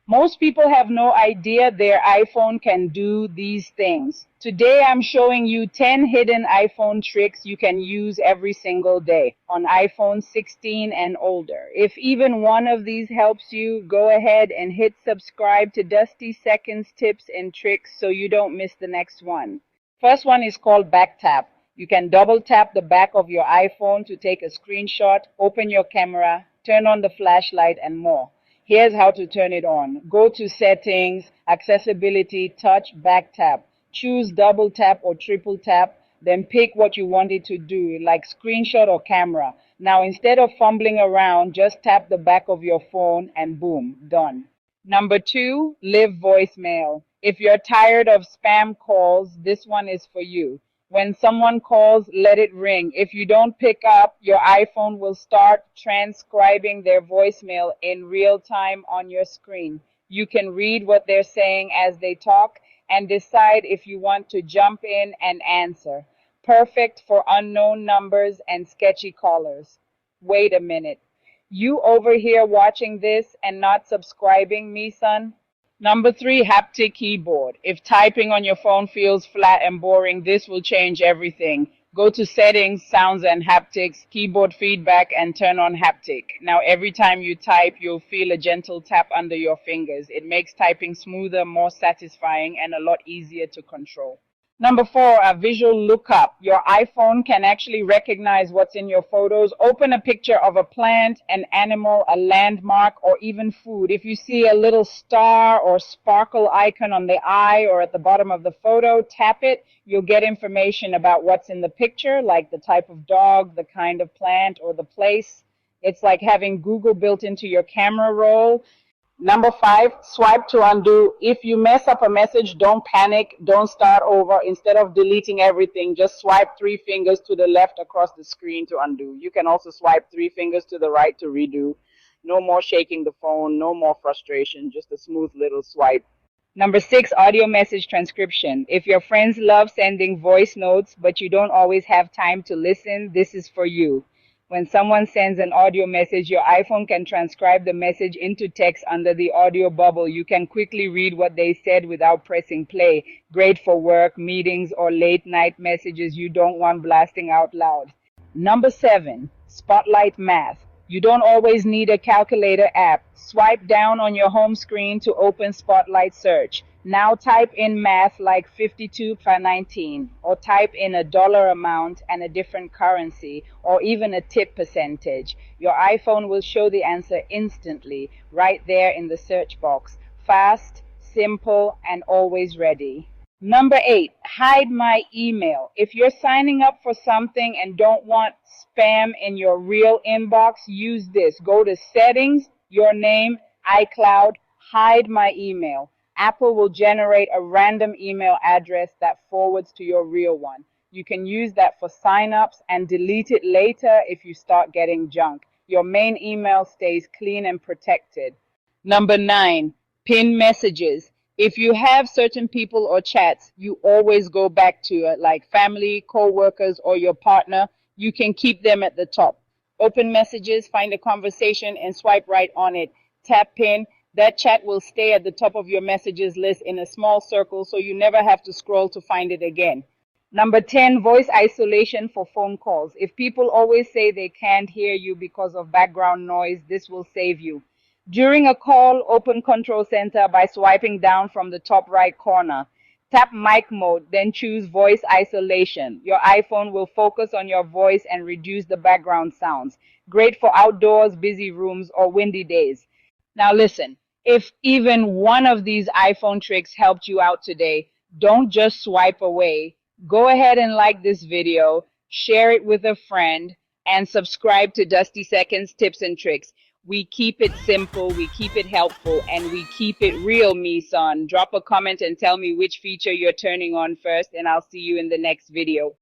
Most people have no idea their iPhone can do these things. Today I'm showing you 10 hidden iPhone tricks you can use every single day on iPhone 16 and older. If even one of these helps you, go ahead and hit subscribe to Dusty Seconds Tips and Tricks so you don't miss the next one. First one is called back tap. You can double tap the back of your iPhone to take a screenshot, open your camera, turn on the flashlight, and more. Here's how to turn it on. Go to Settings, Accessibility, Touch, Back Tap. Choose double tap or triple tap, then pick what you want it to do, like screenshot or camera. Now, instead of fumbling around, just tap the back of your phone and boom, done. Number two, leave voicemail. If you're tired of spam calls, this one is for you. When someone calls, let it ring. If you don't pick up, your iPhone will start transcribing their voicemail in real time on your screen. You can read what they're saying as they talk and decide if you want to jump in and answer. Perfect for unknown numbers and sketchy callers. Wait a minute. You over here watching this and not subscribing me, son? Number three, haptic keyboard. If typing on your phone feels flat and boring, this will change everything. Go to Settings, Sounds and Haptics, Keyboard Feedback, and turn on haptic. Now, every time you type, you'll feel a gentle tap under your fingers. It makes typing smoother, more satisfying, and a lot easier to control. Number four, a visual lookup. Your iPhone can actually recognize what's in your photos. Open a picture of a plant, an animal, a landmark, or even food. If you see a little star or sparkle icon on the eye or at the bottom of the photo, tap it. You'll get information about what's in the picture, like the type of dog, the kind of plant, or the place. It's like having Google built into your camera roll. Number five, swipe to undo. If you mess up a message, don't panic. Don't start over. Instead of deleting everything, just swipe 3 fingers to the left across the screen to undo. You can also swipe 3 fingers to the right to redo. No more shaking the phone, no more frustration, just a smooth little swipe. Number six, audio message transcription. If your friends love sending voice notes, but you don't always have time to listen, this is for you. When someone sends an audio message, your iPhone can transcribe the message into text under the audio bubble. You can quickly read what they said without pressing play. Great for work, meetings, or late night messages you don't want blasting out loud. Number seven, Spotlight Math. You don't always need a calculator app. Swipe down on your home screen to open Spotlight Search. Now type in math like 52 per 19, or type in a dollar amount and a different currency, or even a tip percentage. Your iPhone will show the answer instantly, right there in the search box. Fast, simple, and always ready. Number eight, hide my email. If you're signing up for something and don't want spam in your real inbox, use this. Go to Settings, Your Name, iCloud, Hide My Email. Apple will generate a random email address that forwards to your real one. You can use that for signups and delete it later if you start getting junk. Your main email stays clean and protected. Number nine, pin messages. If you have certain people or chats you always go back to, like family, co-workers, or your partner, you can keep them at the top. Open messages, find a conversation, and swipe right on it. Tap pin. That chat will stay at the top of your messages list in a small circle, so you never have to scroll to find it again. Number 10, voice isolation for phone calls. If people always say they can't hear you because of background noise, this will save you. During a call, open Control Center by swiping down from the top right corner. Tap mic mode, then choose voice isolation. Your iPhone will focus on your voice and reduce the background sounds. Great for outdoors, busy rooms, or windy days. Now listen, if even one of these iPhone tricks helped you out today, don't just swipe away. Go ahead and like this video, share it with a friend, and subscribe to Dusty Seconds Tips and Tricks. We keep it simple, we keep it helpful, and we keep it real, me son. Drop a comment and tell me which feature you're turning on first, and I'll see you in the next video.